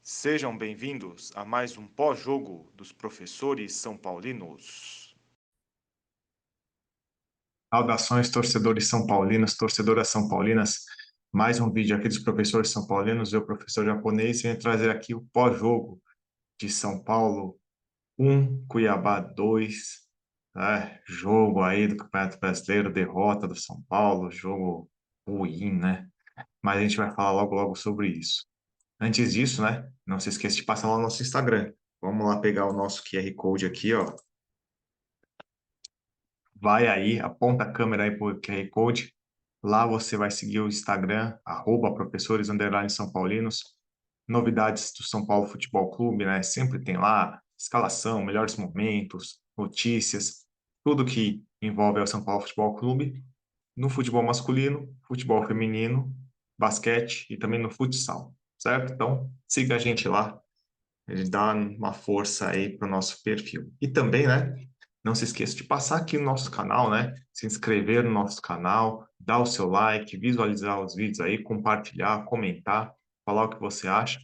Sejam bem-vindos a mais um pós-jogo dos professores são paulinos. Saudações, torcedores são paulinos, torcedoras são paulinas. Mais um vídeo aqui dos professores são paulinos. Eu, professor japonês, venho trazer aqui o pós-jogo de São Paulo 1, Cuiabá 2. Jogo aí do Campeonato Brasileiro, derrota do São Paulo, jogo ruim, né? Mas a gente vai falar logo, logo sobre isso. Antes disso, né? Não se esqueça de passar lá no nosso Instagram. Vamos lá pegar o nosso QR Code aqui, ó. Vai aí, aponta a câmera aí pro QR Code. Lá você vai seguir o Instagram, professores São Paulinos. Novidades do São Paulo Futebol Clube, né? Sempre tem lá escalação, melhores momentos, notícias, tudo que envolve o São Paulo Futebol Clube, no futebol masculino, futebol feminino, basquete e também no futsal, certo? Então, siga a gente lá, ele dá uma força aí para o nosso perfil. E também, né? Não se esqueça de passar aqui no nosso canal, né? Se inscrever no nosso canal, dar o seu like, visualizar os vídeos aí, compartilhar, comentar, falar o que você acha.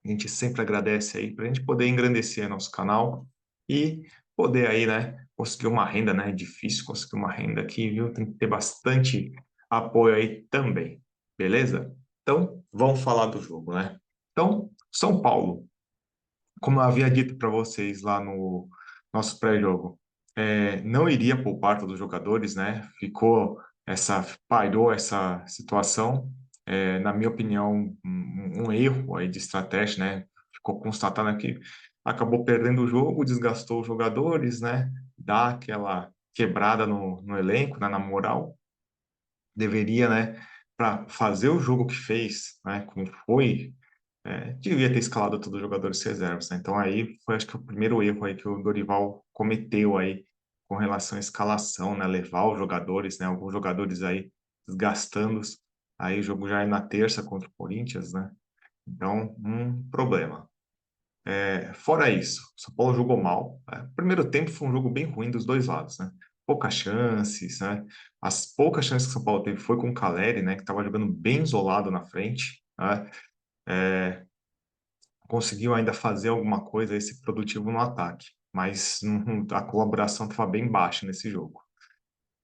A gente sempre agradece aí para a gente poder engrandecer nosso canal e poder aí, né? Conseguir uma renda, né? É difícil conseguir uma renda aqui, viu? Tem que ter bastante apoio aí também, beleza? Então, vamos falar do jogo, né? Então, São Paulo, como eu havia dito para vocês lá no nosso pré-jogo, não iria poupar todos os jogadores, né? Pairou essa situação, na minha opinião, um erro aí de estratégia, né? Ficou constatado que acabou perdendo o jogo, desgastou os jogadores, né? Dá aquela quebrada no elenco, né? Na moral, deveria, né? Para fazer o jogo que fez, né? Como foi devia ter escalado todos os jogadores reservas, né? Então aí foi acho que o primeiro erro aí que o Dorival cometeu aí com relação à escalação, né? Levar os jogadores, né? Alguns jogadores aí desgastando-os. Aí o jogo já é na terça contra o Corinthians, né? Então, um problema. Fora isso, o São Paulo jogou mal. O primeiro tempo foi um jogo bem ruim dos dois lados, né? Poucas chances, né? As poucas chances que o São Paulo teve foi com o Caleri, né? Que estava jogando bem isolado na frente, né? Conseguiu ainda fazer alguma coisa esse produtivo no ataque, mas a colaboração estava bem baixa nesse jogo.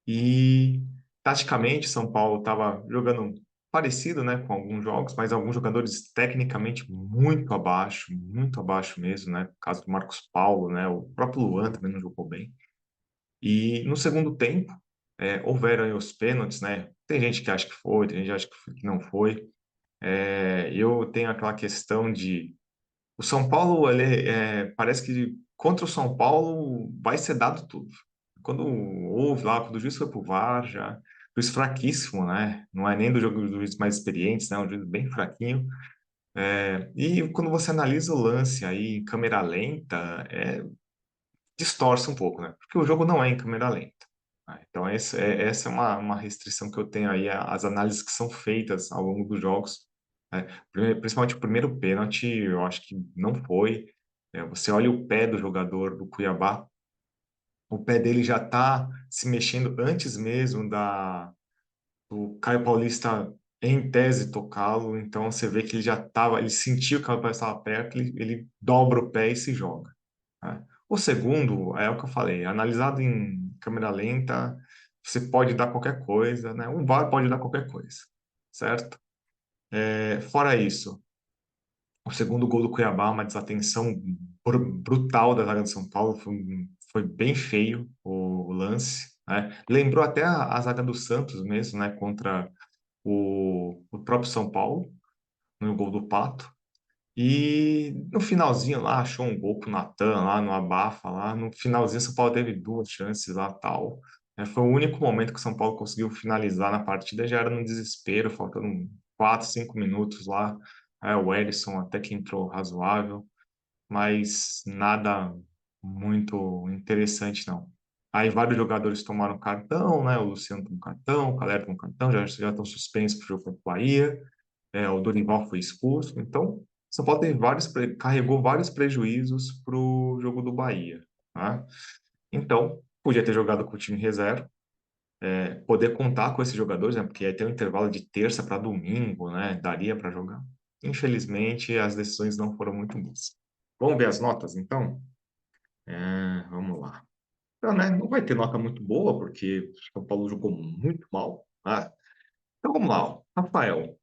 E taticamente, São Paulo estava jogando parecido, né, com alguns jogos, mas alguns jogadores tecnicamente muito abaixo mesmo, né? No caso do Marcos Paulo, né? O próprio Luan também não jogou bem. E no segundo tempo, houveram aí os pênaltis, né? Tem gente que acha que foi, tem gente que acha que não foi. Eu tenho aquela questão de o São Paulo, parece que contra o São Paulo vai ser dado tudo. Quando o juiz foi pro VAR, já, juiz fraquíssimo, né? Não é nem do jogo dos juízes mais experientes, né? Um juiz bem fraquinho. E quando você analisa o lance aí em câmera lenta, distorce um pouco, né? Porque o jogo não é em câmera lenta. Né? Então, essa é uma restrição que eu tenho aí às análises que são feitas ao longo dos jogos. Né? Principalmente o primeiro pênalti, eu acho que não foi. Você olha o pé do jogador do Cuiabá, o pé dele já está se mexendo antes mesmo do Caio Paulista, em tese, tocá-lo. Então, você vê que ele sentiu que o Caio Paulista estava perto, ele dobra o pé e se joga. Né? O segundo, é o que eu falei, analisado em câmera lenta, você pode dar qualquer coisa, né? Um VAR pode dar qualquer coisa, certo? Fora isso, o segundo gol do Cuiabá, uma desatenção brutal da zaga do São Paulo, foi bem feio o lance, né? Lembrou até a zaga do Santos mesmo, né? Contra o próprio São Paulo, no gol do Pato. E no finalzinho lá, achou um gol pro Natan lá no abafa lá. No finalzinho, São Paulo teve duas chances lá tal. Foi o único momento que o São Paulo conseguiu finalizar na partida, já era no desespero, faltando 4, 5 minutos lá. O Edson até que entrou razoável, mas nada muito interessante não. Aí vários jogadores tomaram cartão, né? O Luciano tomou cartão, o Calero tomou cartão, já estão suspensos para o jogo contra o Bahia. O Dorival foi expulso. Então, São Paulo carregou vários prejuízos para o jogo do Bahia. Tá? Então, podia ter jogado com o time reserva, poder contar com esses jogadores, né? Porque aí tem um intervalo de terça para domingo, né? Daria para jogar. infelizmente, as decisões não foram muito boas. Vamos ver as notas, então? Vamos lá. Então, né, não vai ter nota muito boa, porque o São Paulo jogou muito mal. Então vamos lá, ó. Rafael,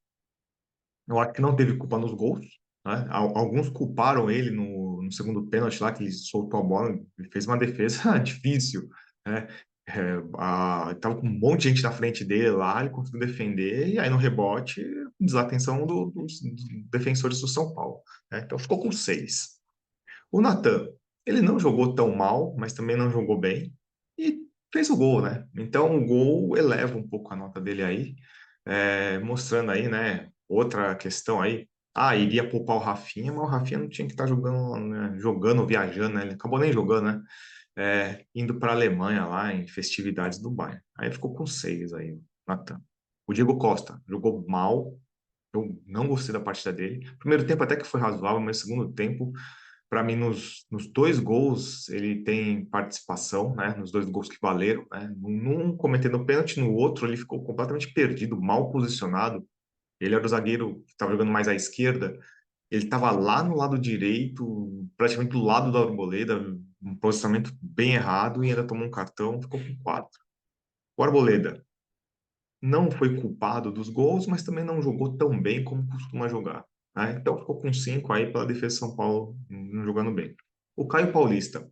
eu acho que não teve culpa nos gols, né? Alguns culparam ele no segundo pênalti lá, que ele soltou a bola e fez uma defesa difícil, né? Tava com um monte de gente na frente dele lá, ele conseguiu defender, e aí no rebote, desatenção dos defensores do São Paulo, né? Então ficou com 6. O Natan, ele não jogou tão mal, mas também não jogou bem e fez o gol, né? Então o gol eleva um pouco a nota dele aí, mostrando aí, né? Outra questão aí. Iria poupar o Rafinha, mas o Rafinha não tinha que estar jogando, né, jogando, viajando, né? Ele acabou nem jogando, né? Indo para a Alemanha lá em festividades do Bayern. Aí ficou com 6 aí, o Natan. O Diego Costa jogou mal, eu não gostei da partida dele. Primeiro tempo até que foi razoável, mas segundo tempo para mim, nos dois gols, ele tem participação, né? Nos dois gols que valeram, né? Num cometendo pênalti, no outro ele ficou completamente perdido, mal posicionado. Ele era o zagueiro que estava jogando mais à esquerda. Ele estava lá no lado direito, praticamente do lado da Arboleda, um posicionamento bem errado e ainda tomou um cartão, ficou com 4. O Arboleda não foi culpado dos gols, mas também não jogou tão bem como costuma jogar, né? Então ficou com 5 aí pela defesa de São Paulo, não jogando bem. O Caio Paulista,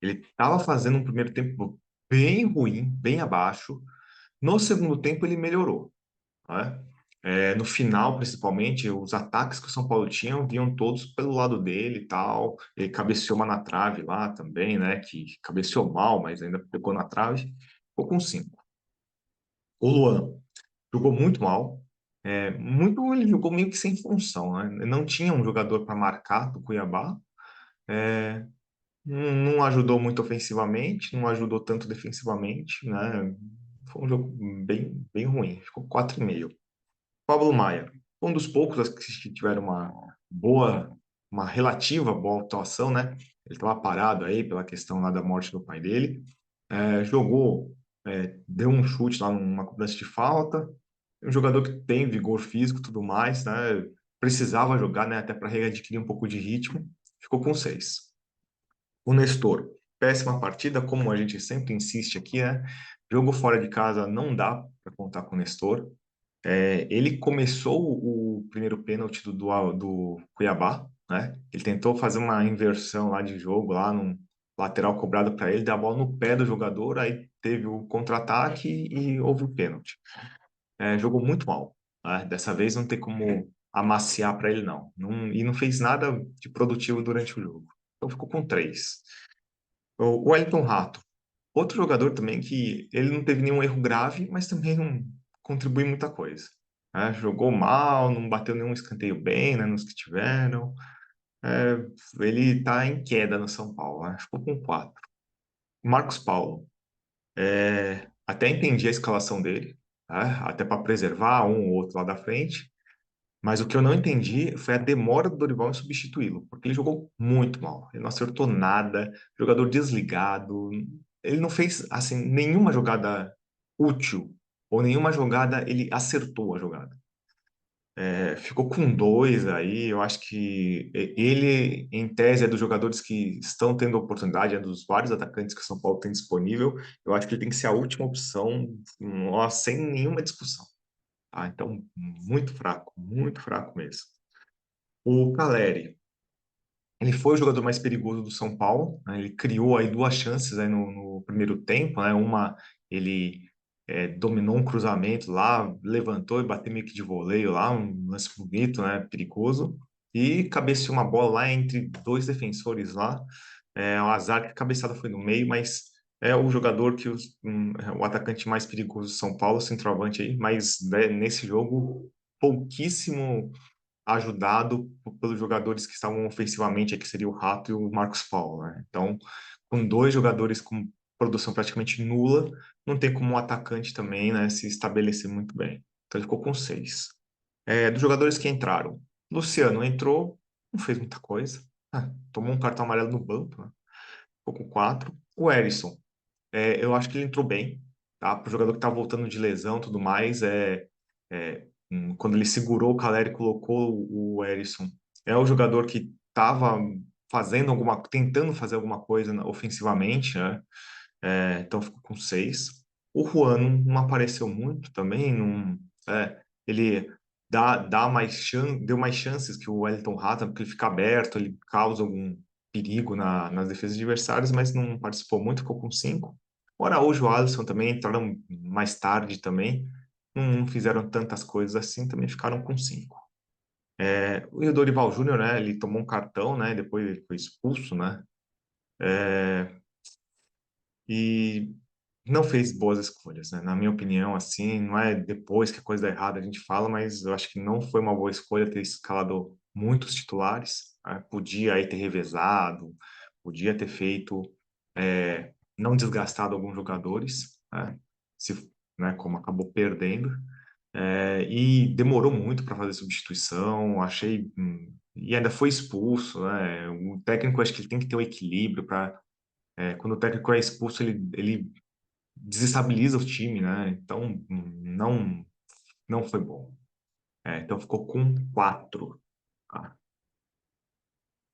ele estava fazendo um primeiro tempo bem ruim, bem abaixo. No segundo tempo, ele melhorou, né? No final, principalmente, os ataques que o São Paulo tinha vinham todos pelo lado dele e tal. Ele cabeceou uma na trave lá também, né? Que cabeceou mal, mas ainda pegou na trave. Ficou com 5. O Luan jogou muito mal. Ele jogou meio que sem função, né? Não tinha um jogador para marcar do Cuiabá. Não ajudou muito ofensivamente, não ajudou tanto defensivamente, né? Foi um jogo bem, bem ruim, ficou 4,5. Pablo Maia, um dos poucos que tiveram uma relativa boa atuação, né? Ele estava parado aí pela questão lá da morte do pai dele. Jogou, deu um chute lá numa cobrança de falta. Um jogador que tem vigor físico e tudo mais, né? Precisava jogar, né? Até para readquirir um pouco de ritmo. Ficou com 6. O Nestor, péssima partida, como a gente sempre insiste aqui, né? Jogo fora de casa não dá para contar com o Nestor. Ele começou o primeiro pênalti do Cuiabá, né? Ele tentou fazer uma inversão lá de jogo, lá num lateral cobrado para ele, deu a bola no pé do jogador, aí teve o contra-ataque e houve o pênalti. Jogou muito mal, né? Dessa vez não tem como amaciar para ele, não. E não fez nada de produtivo durante o jogo. Então ficou com 3. O Wellington Rato, outro jogador também que ele não teve nenhum erro grave, mas também não contribui muita coisa, né? Jogou mal, não bateu nenhum escanteio bem, né, nos que tiveram. É, Ele está em queda no São Paulo, né? Ficou com 4. Marcos Paulo, até entendi a escalação dele, tá? Até para preservar um ou outro lá da frente, mas o que eu não entendi foi a demora do Dorival em substituí-lo, porque ele jogou muito mal. Ele não acertou nada, jogador desligado. Ele não fez assim nenhuma jogada útil ou nenhuma jogada ele acertou a jogada. Ficou com 2 aí. Eu acho que ele, em tese, é dos jogadores que estão tendo oportunidade, é dos vários atacantes que o São Paulo tem disponível. Eu acho que ele tem que ser a última opção, nossa, sem nenhuma discussão. Então, muito fraco mesmo. O Caleri, ele foi o jogador mais perigoso do São Paulo, né? Ele criou aí duas chances aí no primeiro tempo, né? Uma, ele dominou um cruzamento lá, levantou e bateu meio que de voleio lá, um lance bonito, né? Perigoso. E cabeceou uma bola lá entre dois defensores lá. O azar que a cabeçada foi no meio, mas é o jogador o atacante mais perigoso do São Paulo, centroavante aí, mas né, nesse jogo pouquíssimo ajudado pelos jogadores que estavam ofensivamente, que seria o Rato e o Marcos Paulo, né? Então, com dois jogadores com produção praticamente nula, não tem como um atacante também, né, se estabelecer muito bem. Então, ele ficou com 6. Dos jogadores que entraram, Luciano entrou, não fez muita coisa, tomou um cartão amarelo no banco, né? Ficou com 4. O Erisson, eu acho que ele entrou bem, tá? Para o jogador que está voltando de lesão e tudo mais, quando ele segurou o Caleri e colocou o Erisson. É o jogador que estava tentando fazer alguma coisa ofensivamente, né? Então ficou com 6. O Juan não apareceu muito também, não, ele deu mais chances que o Wellington Rato, porque ele fica aberto, ele causa algum perigo nas defesas adversárias, mas não participou muito, ficou com 5. O Araújo e o Alisson também entraram mais tarde também, não fizeram tantas coisas assim, também ficaram com 5. O Dorival Júnior, né, ele tomou um cartão, né, depois ele foi expulso, né, e não fez boas escolhas, né? Na minha opinião, assim, não é depois que a coisa dá errada a gente fala, mas eu acho que não foi uma boa escolha ter escalado muitos titulares, né? Podia aí ter revezado, podia ter feito, não desgastado alguns jogadores, né? Se, né, como acabou perdendo, e demorou muito para fazer substituição, achei, e ainda foi expulso, né? O técnico acho que ele tem que ter o equilíbrio para quando o técnico é expulso, ele desestabiliza o time, né? Então, não foi bom. Então, ficou com 4. Tá?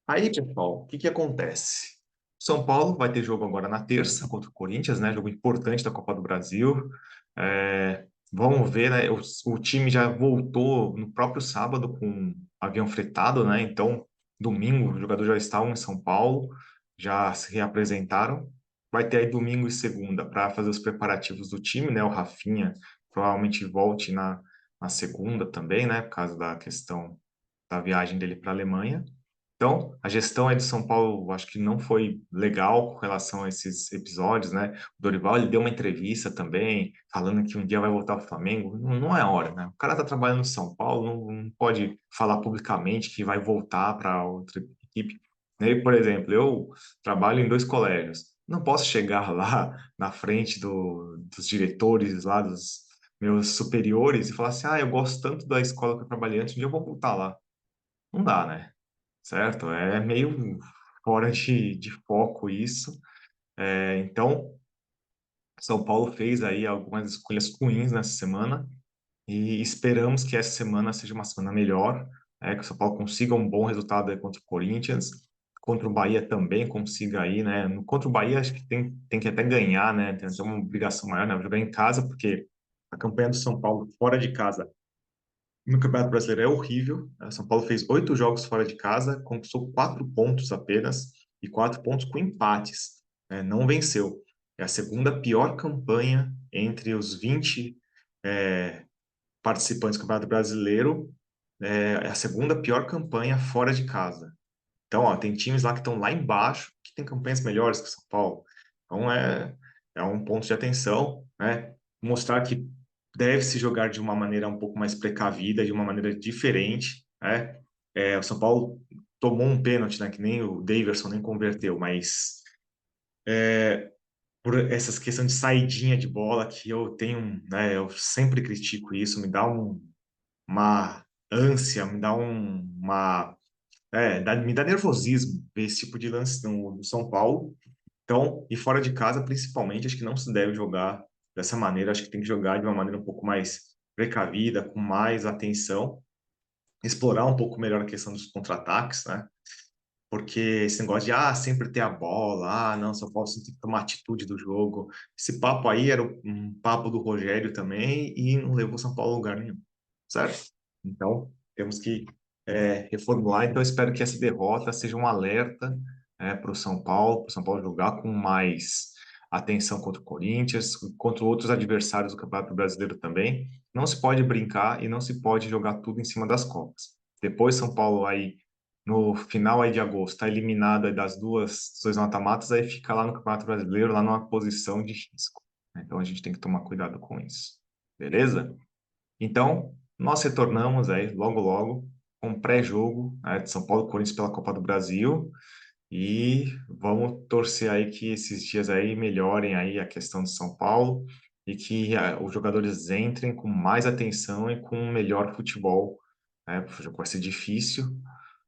Aí, pessoal, o que que acontece? São Paulo vai ter jogo agora na terça contra o Corinthians, né? Jogo importante da Copa do Brasil. Vamos ver, né? O time já voltou no próprio sábado com avião fretado, né? Então, domingo, os jogadores já estavam em São Paulo, já se reapresentaram. Vai ter aí domingo e segunda para fazer os preparativos do time, né? O Rafinha provavelmente volte na segunda também, né? Por causa da questão da viagem dele para a Alemanha. Então, a gestão aí de São Paulo, acho que não foi legal com relação a esses episódios, né? O Dorival, ele deu uma entrevista também, falando que um dia vai voltar ao Flamengo. Não é hora, né? O cara tá trabalhando no São Paulo, não pode falar publicamente que vai voltar para outra equipe. Eu, por exemplo, eu trabalho em 2 colégios. Não posso chegar lá na frente dos diretores, lá dos meus superiores e falar assim, eu gosto tanto da escola que eu trabalhei antes, um dia eu vou voltar lá. Não dá, né? Certo? É meio fora de foco isso. Então, São Paulo fez aí algumas escolhas ruins nessa semana e esperamos que essa semana seja uma semana melhor, que o São Paulo consiga um bom resultado aí contra o Corinthians, contra o Bahia também consiga aí, né? Contra o Bahia acho que tem que até ganhar, né? Tem uma obrigação maior, né? Jogar em casa, porque a campanha do São Paulo fora de casa no Campeonato Brasileiro é horrível. São Paulo fez 8 jogos fora de casa, conquistou 4 pontos apenas e 4 pontos com empates. Não venceu. É a segunda pior campanha entre os 20 participantes do Campeonato Brasileiro. É a segunda pior campanha fora de casa. Então, ó, tem times lá que estão lá embaixo que têm campanhas melhores que o São Paulo. Então, é um ponto de atenção, né? Mostrar que deve se jogar de uma maneira um pouco mais precavida, de uma maneira diferente, né? O São Paulo tomou um pênalti, né? Que nem o Daverson nem converteu, mas por essas questões de saidinha de bola que eu tenho, né? Eu sempre critico isso, me dá uma ânsia, me dá me dá nervosismo ver esse tipo de lance no São Paulo. Então, e fora de casa, principalmente, acho que não se deve jogar dessa maneira. Acho que tem que jogar de uma maneira um pouco mais precavida, com mais atenção, explorar um pouco melhor a questão dos contra-ataques, né? Porque esse negócio de, sempre ter a bola, não, São Paulo sempre tem que tomar atitude do jogo. Esse papo aí era um papo do Rogério também e não levou São Paulo a lugar nenhum, certo? Então, temos que reformular. Então, eu espero que essa derrota seja um alerta para o São Paulo jogar com mais atenção contra o Corinthians, contra outros adversários do Campeonato Brasileiro também. Não se pode brincar e não se pode jogar tudo em cima das Copas. Depois, São Paulo aí no final aí de agosto, está eliminado aí dos dois mata-matas, aí fica lá no Campeonato Brasileiro, lá numa posição de risco. Então a gente tem que tomar cuidado com isso. Beleza? Então, nós retornamos aí logo logo com um pré-jogo, de São Paulo e Corinthians pela Copa do Brasil e vamos torcer aí que esses dias aí melhorem aí a questão de São Paulo e que os jogadores entrem com mais atenção e com um melhor futebol, né? O jogo vai ser difícil,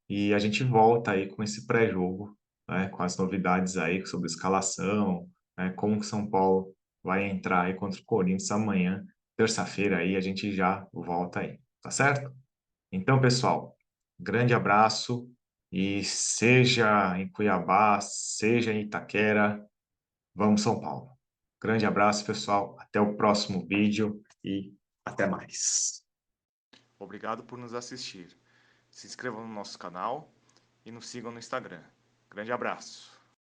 e a gente volta aí com esse pré-jogo, né, com as novidades aí sobre escalação, né, como que São Paulo vai entrar aí contra o Corinthians amanhã, terça-feira aí, a gente já volta aí. tá certo? Então, pessoal, grande abraço e seja em Cuiabá, seja em Itaquera, vamos São Paulo. Grande abraço, pessoal. Até o próximo vídeo e até mais. Obrigado por nos assistir. Se inscrevam no nosso canal e nos sigam no Instagram. Grande abraço!